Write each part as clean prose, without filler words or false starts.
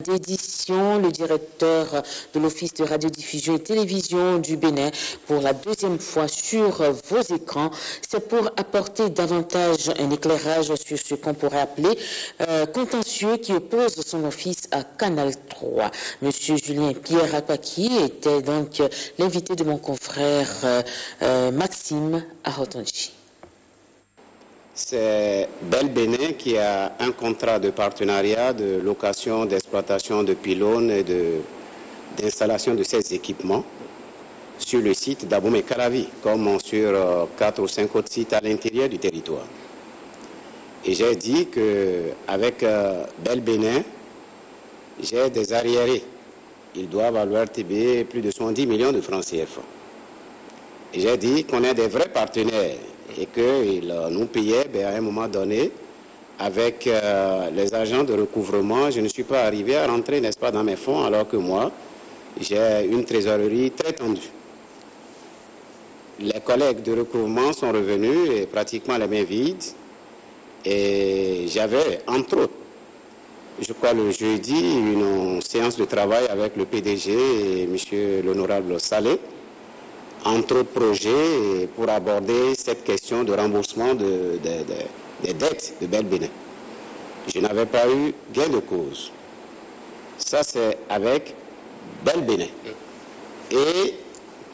d'édition, le directeur de l'Office de radiodiffusion et télévision du Bénin pour la deuxième fois sur vos écrans. C'est pour apporter davantage un éclairage sur ce qu'on pourrait appeler contentieux qui oppose son office à Canal 3. Monsieur Julien Pierre Apaki était donc l'invité de mon confrère Maxime Ahotonchi. C'est Bell Bénin qui a un contrat de partenariat de location, d'exploitation de pylônes et d'installation de ces équipements sur le site d'Abomey-Calavi, comme sur 4 ou 5 autres sites à l'intérieur du territoire. Et j'ai dit qu'avec Bell Bénin, j'ai des arriérés. Ils doivent à l'ORTB plus de 70 millions de francs CFA. Et j'ai dit qu'on est des vrais partenaires et qu'ils nous payaient à un moment donné avec les agents de recouvrement. Je ne suis pas arrivé à rentrer, n'est-ce pas, dans mes fonds, alors que moi, j'ai une trésorerie très tendue. Les collègues de recouvrement sont revenus et pratiquement les mains vides. Et j'avais, entre autres, je crois le jeudi, une séance de travail avec le PDG et M. l'honorable Salé, entre autres projets, pour aborder cette question de remboursement des dettes de Bell Bénin. Je n'avais pas eu gain de cause. Ça, c'est avec Bell Bénin. Et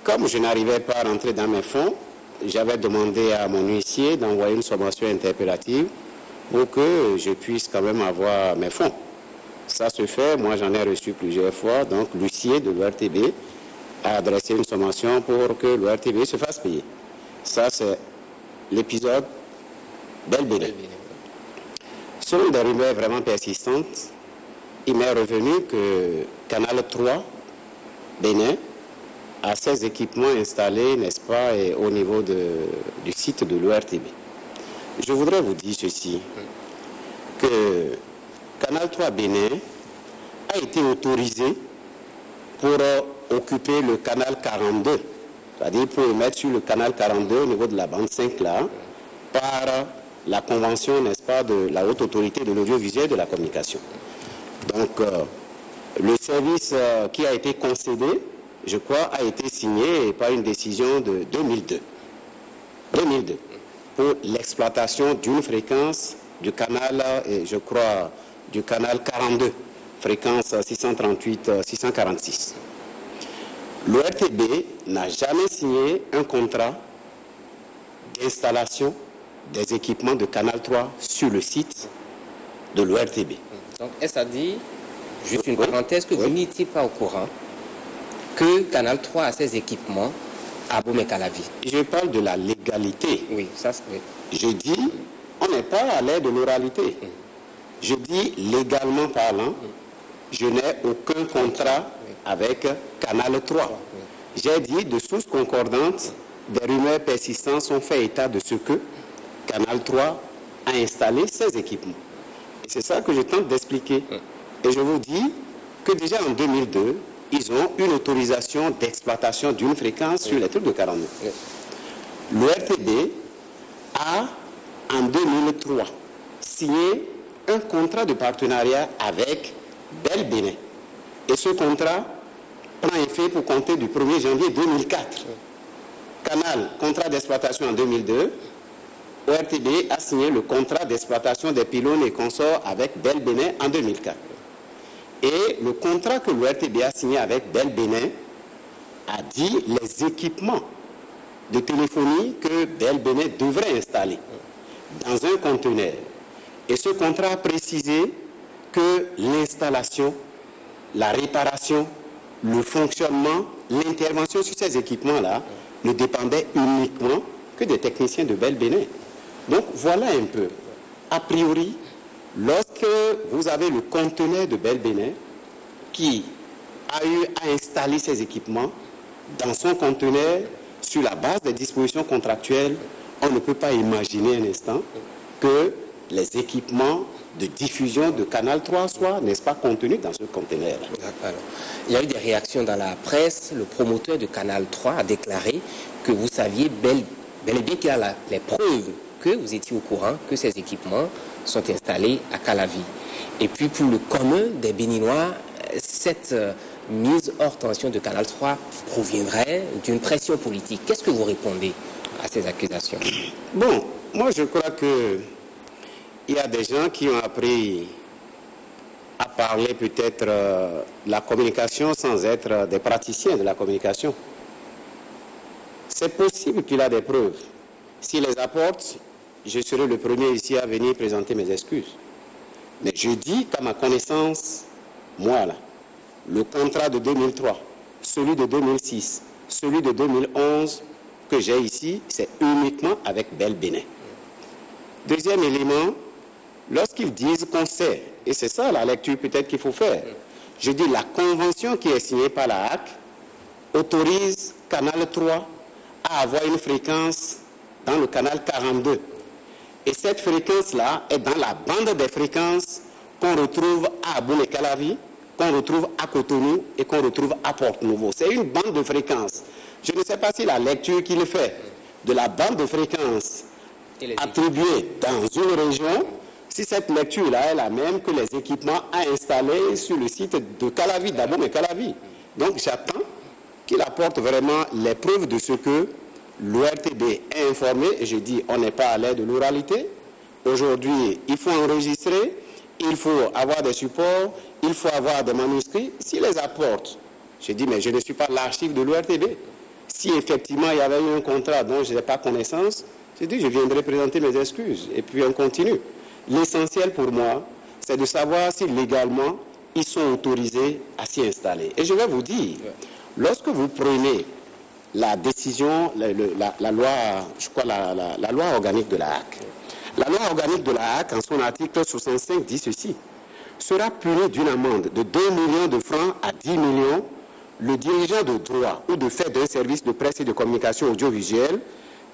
comme je n'arrivais pas à rentrer dans mes fonds, j'avais demandé à mon huissier d'envoyer une sommation interpellative pour que je puisse quand même avoir mes fonds. Ça se fait, moi j'en ai reçu plusieurs fois, donc l'huissier de l'ORTB a adressé une sommation pour que l'ORTB se fasse payer. Ça, c'est l'épisode Bell Bénin. Selon des rumeurs vraiment persistantes, il m'est revenu que Canal 3 Bénin a ses équipements installés, n'est-ce pas, et au niveau du site de l'ORTB. Je voudrais vous dire ceci, que Canal 3 Bénin a été autorisé pour occuper le canal 42, c'est-à-dire pour mettre sur le canal 42 au niveau de la bande 5 là, par la convention, n'est-ce pas, de la haute autorité de l'audiovisuel et de la communication. Donc, le service qui a été concédé, je crois, a été signé par une décision de 2002. 2002, pour l'exploitation d'une fréquence du canal, je crois, du canal 42, fréquence 638-646. L'ORTB n'a jamais signé un contrat d'installation des équipements de Canal 3 sur le site de l'ORTB. Donc, est-ce à dire, juste une parenthèse, que vous n'étiez pas au courant que Canal 3 a ses équipements à Abomey-Calavi? Je parle de la légalité. Oui, ça c'est... Je dis, on n'est pas à l'ère de l'oralité. Je dis, légalement parlant, je n'ai aucun contrat avec Canal 3. J'ai dit, de sources concordantes, des rumeurs persistantes sont fait état de ce que Canal 3 a installé ses équipements. Et c'est ça que je tente d'expliquer. Et je vous dis que déjà en 2002, ils ont une autorisation d'exploitation d'une fréquence sur les trucs de 49. L'ORTB a, en 2003, signé un contrat de partenariat avec Bell Bénin. Et ce contrat prend effet pour compter du 1er janvier 2004. Canal, contrat d'exploitation en 2002. ORTB a signé le contrat d'exploitation des pylônes et consorts avec Bell Bénin en 2004. Et le contrat que l'ORTB a signé avec Bell Bénin a dit les équipements de téléphonie que Bell Bénin devrait installer dans un conteneur. Et ce contrat a précisé que l'installation, la réparation, le fonctionnement, l'intervention sur ces équipements-là ne dépendait uniquement que des techniciens de Bell Bénin. Donc voilà un peu. A priori, lorsque vous avez le conteneur de Bell Bénin qui a eu à installer ses équipements dans son conteneur sur la base des dispositions contractuelles, on ne peut pas imaginer un instant que les équipements de diffusion de Canal 3 soient, n'est-ce pas, contenus dans ce conteneur. Il y a eu des réactions dans la presse. Le promoteur de Canal 3 a déclaré que vous saviez bel et bien qu'il y a les preuves que vous étiez au courant que ces équipements sont installés à Calavi. Et puis pour le commun des Béninois, cette mise hors tension de Canal 3 proviendrait d'une pression politique. Qu'est-ce que vous répondez à ces accusations? Bon, moi je crois que il y a des gens qui ont appris à parler peut-être de la communication sans être des praticiens de la communication. C'est possible qu'il a des preuves. S'il les apporte, je serai le premier ici à venir présenter mes excuses. Mais je dis qu'à ma connaissance, moi là, le contrat de 2003, celui de 2006, celui de 2011 que j'ai ici, c'est uniquement avec Bell Bénin. Deuxième élément, lorsqu'ils disent qu'on sait, et c'est ça la lecture peut-être qu'il faut faire, je dis la convention qui est signée par la HAC autorise Canal 3 à avoir une fréquence dans le canal 42. Et cette fréquence-là est dans la bande des fréquences qu'on retrouve à Abomey-Calavi, qu'on retrouve à Cotonou et qu'on retrouve à Porte-Nouveau. C'est une bande de fréquences. Je ne sais pas si la lecture qu'il fait de la bande de fréquences attribuée dans une région, si cette lecture-là est la même que les équipements à installer sur le site de Calavi, d'Abomey-Calavi. Donc j'attends qu'il apporte vraiment les preuves de ce que l'ORTB est informé. Et je dis, on n'est pas à l'ère de l'oralité. Aujourd'hui, il faut enregistrer, il faut avoir des supports, il faut avoir des manuscrits. S'il les apporte, je dis, mais je ne suis pas l'archive de l'ORTB. Si effectivement il y avait eu un contrat dont je n'ai pas connaissance, je dis, je viendrai présenter mes excuses. Et puis on continue. L'essentiel pour moi, c'est de savoir si légalement ils sont autorisés à s'y installer. Et je vais vous dire, lorsque vous prenez la décision, la loi, je crois la loi organique de la HAC. La loi organique de la HAC, en son article 65, dit ceci. Sera puni d'une amende de 2 millions de francs à 10 millions le dirigeant de droit ou de fait d'un service de presse et de communication audiovisuelle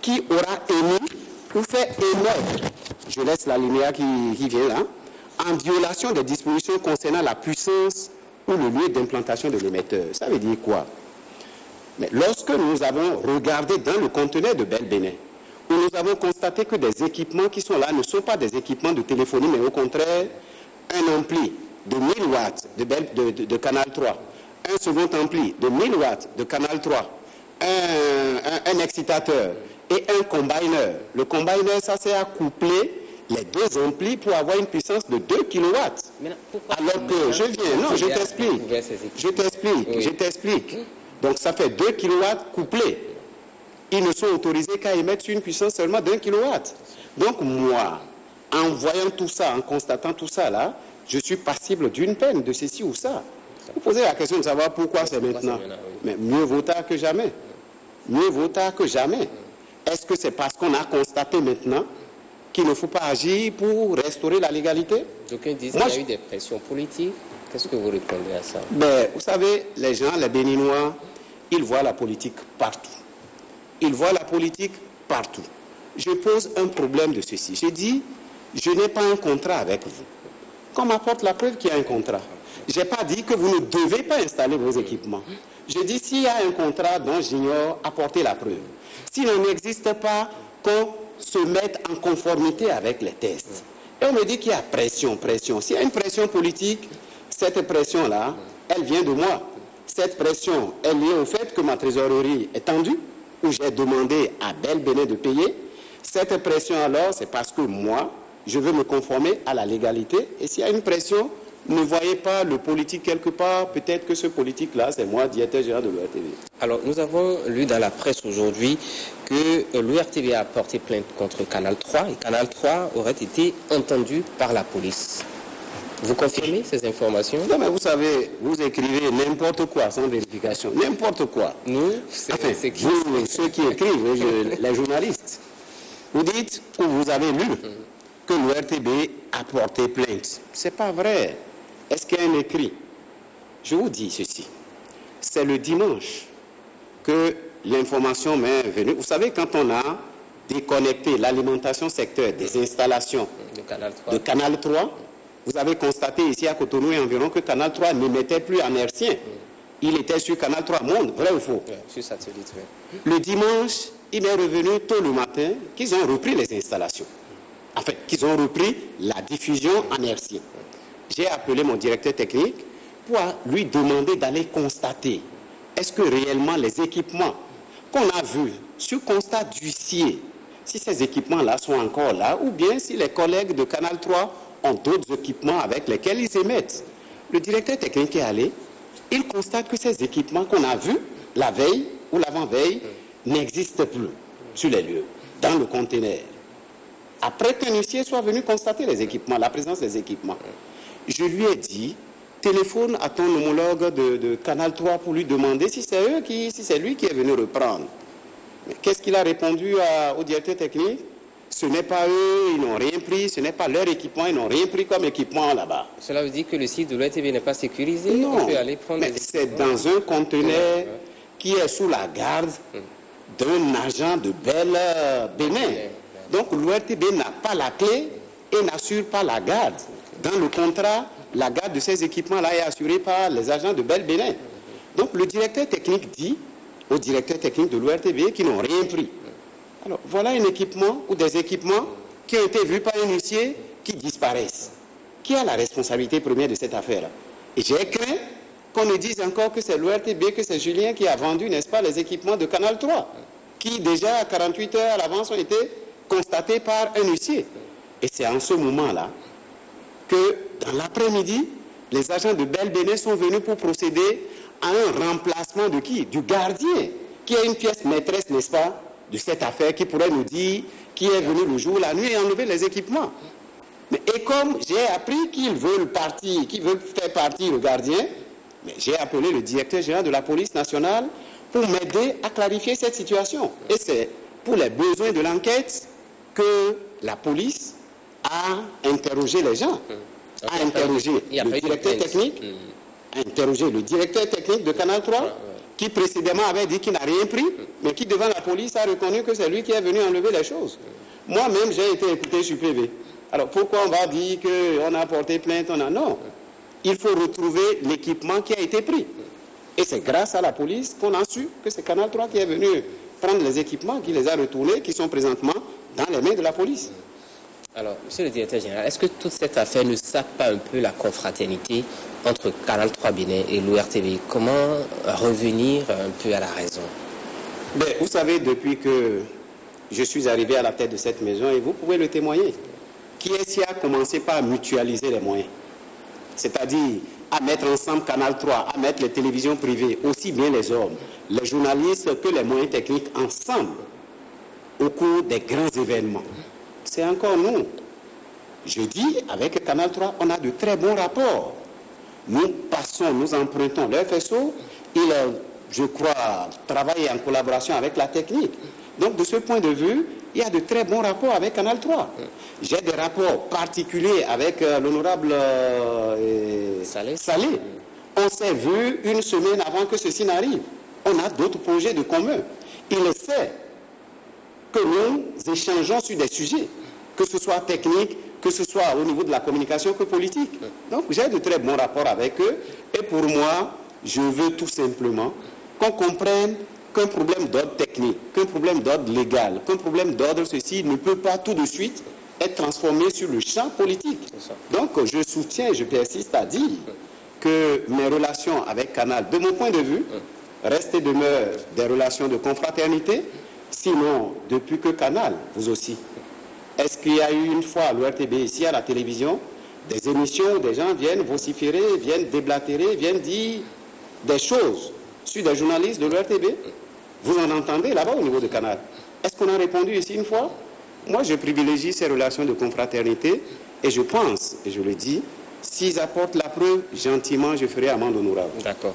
qui aura émis ou fait émettre, je laisse la lumière qui vient là, en violation des dispositions concernant la puissance ou le lieu d'implantation de l'émetteur. Ça veut dire quoi? Mais lorsque nous avons regardé dans le conteneur de Bell Bénin, où nous avons constaté que des équipements qui sont là ne sont pas des équipements de téléphonie, mais au contraire, un ampli de 1000 watts de Canal 3, un second ampli de 1000 watts de Canal 3, un excitateur et un combiner. Le combiner, ça c'est à coupler les deux amplis pour avoir une puissance de 2 kW. Alors que je viens, non, je t'explique. Donc ça fait 2 kW couplés. Ils ne sont autorisés qu'à émettre une puissance seulement d'1 kW. Donc moi, en voyant tout ça, en constatant tout ça là, je suis passible d'une peine de ceci ou ça. Vous posez la question de savoir pourquoi c'est maintenant. Mais mieux vaut tard que jamais. Mieux vaut tard que jamais. Est-ce que c'est parce qu'on a constaté maintenant qu'il ne faut pas agir pour restaurer la légalité? D'aucuns disent qu'il y a eu des pressions politiques. Qu'est-ce que vous répondez à ça? Ben, vous savez, les gens, les Béninois, ils voient la politique partout. Ils voient la politique partout. Je pose un problème de ceci. Je dis, je n'ai pas un contrat avec vous. Qu'on m'apporte la preuve qu'il y a un contrat. Je n'ai pas dit que vous ne devez pas installer vos équipements. Je dis, s'il y a un contrat dont j'ignore, apportez la preuve. S'il n'en existe pas, qu'on se mette en conformité avec les tests. Et on me dit qu'il y a pression. S'il y a une pression politique, cette pression-là, elle vient de moi. Cette pression est liée au fait que ma trésorerie est tendue, où j'ai demandé à Bell Bénin de payer. Cette pression alors, c'est parce que moi, je veux me conformer à la légalité. Et s'il y a une pression, ne voyez pas le politique quelque part. Peut-être que ce politique-là, c'est moi, directeur général de l'ORTB. Alors, nous avons lu dans la presse aujourd'hui que l'ORTB a porté plainte contre Canal 3 et Canal 3 aurait été entendu par la police. Vous confirmez ces informations? Non, mais vous savez, vous écrivez n'importe quoi sans vérification. N'importe quoi. Nous, enfin, vous, ceux qui écrivent, les journalistes, vous dites que vous avez lu que l'ORTB a porté plainte. C'est pas vrai. Est-ce qu'il y a un écrit? Je vous dis ceci. C'est le dimanche que l'information m'est venue. Vous savez, quand on a déconnecté l'alimentation secteur des installations de Canal 3, vous avez constaté ici à Cotonou et environ que Canal 3 n'émettait plus en hertzien. Il était sur Canal 3 Monde, vrai ou faux? Sur satellite, oui. Le dimanche, il est revenu tôt le matin qu'ils ont repris les installations. En fait, qu'ils ont repris la diffusion en hertzien. j'ai appelé mon directeur technique pour lui demander d'aller constater est-ce que réellement les équipements qu'on a vus sur constat d'huissier, si ces équipements-là sont encore là, ou bien si les collègues de Canal 3 ont d'autres équipements avec lesquels ils émettent. Le directeur technique est allé, il constate que ces équipements qu'on a vus la veille ou l'avant-veille n'existent plus sur les lieux, dans le conteneur. Après qu'un huissier soit venu constater les équipements, la présence des équipements, je lui ai dit, téléphone à ton homologue de Canal 3 pour lui demander si c'est lui qui est venu reprendre. Mais qu'est-ce qu'il a répondu au directeur technique? Ce n'est pas eux, ils n'ont rien pris, ce n'est pas leur équipement, ils n'ont rien pris comme équipement là-bas. Cela veut dire que le site de l'ORTB n'est pas sécurisé? Non, on peut aller prendre mais c'est dans un conteneur qui est sous la garde d'un agent de Bénin. Donc l'ORTB n'a pas la clé et n'assure pas la garde. Dans le contrat, la garde de ces équipements-là est assurée par les agents de Bénin. Donc le directeur technique dit au directeur technique de l'ORTB qu'ils n'ont rien pris. Alors voilà un équipement ou des équipements qui ont été vus par un huissier qui disparaissent. Qui a la responsabilité première de cette affaire-là? Et j'ai craint qu'on me dise encore que c'est l'ORTB, que c'est Julien qui a vendu, n'est-ce pas, les équipements de Canal 3, qui déjà à 48 heures à l'avance ont été constatés par un huissier. Et c'est en ce moment-là que, dans l'après-midi, les agents de Bénin sont venus pour procéder à un remplacement de qui? Du gardien, qui est une pièce maîtresse, n'est-ce pas, de cette affaire, qui pourrait nous dire qui est venu le jour, la nuit et enlever les équipements. Mais, et comme j'ai appris qu'ils veulent partir, qu'ils veulent faire partir le gardien, mais j'ai appelé le directeur général de la police nationale pour m'aider à clarifier cette situation. Et c'est pour les besoins de l'enquête que la police a interrogé les gens, a interrogé le directeur technique, a interrogé le directeur technique de Canal 3, qui précédemment avait dit qu'il n'a rien pris, mais qui devant la police a reconnu que c'est lui qui est venu enlever les choses. Moi-même, j'ai été écouté sur PV. Alors pourquoi on va dire qu'on a porté plainte? Non. Il faut retrouver l'équipement qui a été pris. Et c'est grâce à la police qu'on a su que c'est Canal 3 qui est venu prendre les équipements, qui les a retournés, qui sont présentement dans les mains de la police. Alors, monsieur le directeur général, est-ce que toute cette affaire ne sape pas un peu la confraternité entre Canal 3 Bénin et l'ORTB? Comment revenir un peu à la raison? Ben, vous savez, depuis que je suis arrivé à la tête de cette maison, et vous pouvez le témoigner, qui est-ce qui a commencé par mutualiser les moyens? C'est-à-dire à mettre ensemble Canal 3, à mettre les télévisions privées, aussi bien les hommes, les journalistes que les moyens techniques ensemble au cours des grands événements. C'est encore nous. Je dis, avec Canal 3, on a de très bons rapports. Nous passons, nous empruntons leur faisceau. Il, je crois, travaille en collaboration avec la technique. Donc, de ce point de vue, il y a de très bons rapports avec Canal 3. J'ai des rapports particuliers avec l'honorable Salé. On s'est vu une semaine avant que ceci n'arrive. On a d'autres projets de commun. Il sait que nous échangeons sur des sujets, que ce soit technique, que ce soit au niveau de la communication, que politique. Donc j'ai de très bons rapports avec eux. Et pour moi, je veux tout simplement qu'on comprenne qu'un problème d'ordre technique, qu'un problème d'ordre légal, qu'un problème d'ordre ceci ne peut pas tout de suite être transformé sur le champ politique. Donc je soutiens et je persiste à dire que mes relations avec Canal, de mon point de vue, restent et demeurent des relations de confraternité. Sinon, depuis que Canal, vous aussi, est-ce qu'il y a eu une fois à l'ORTB, ici à la télévision, des émissions où des gens viennent vociférer, viennent déblatérer, viennent dire des choses sur des journalistes de l'ORTB? Vous en entendez là-bas au niveau de Canal? Est-ce qu'on a répondu ici une fois? Moi, je privilégie ces relations de confraternité et je pense, et je le dis, s'ils apportent la preuve, gentiment, je ferai amende honorable. D'accord.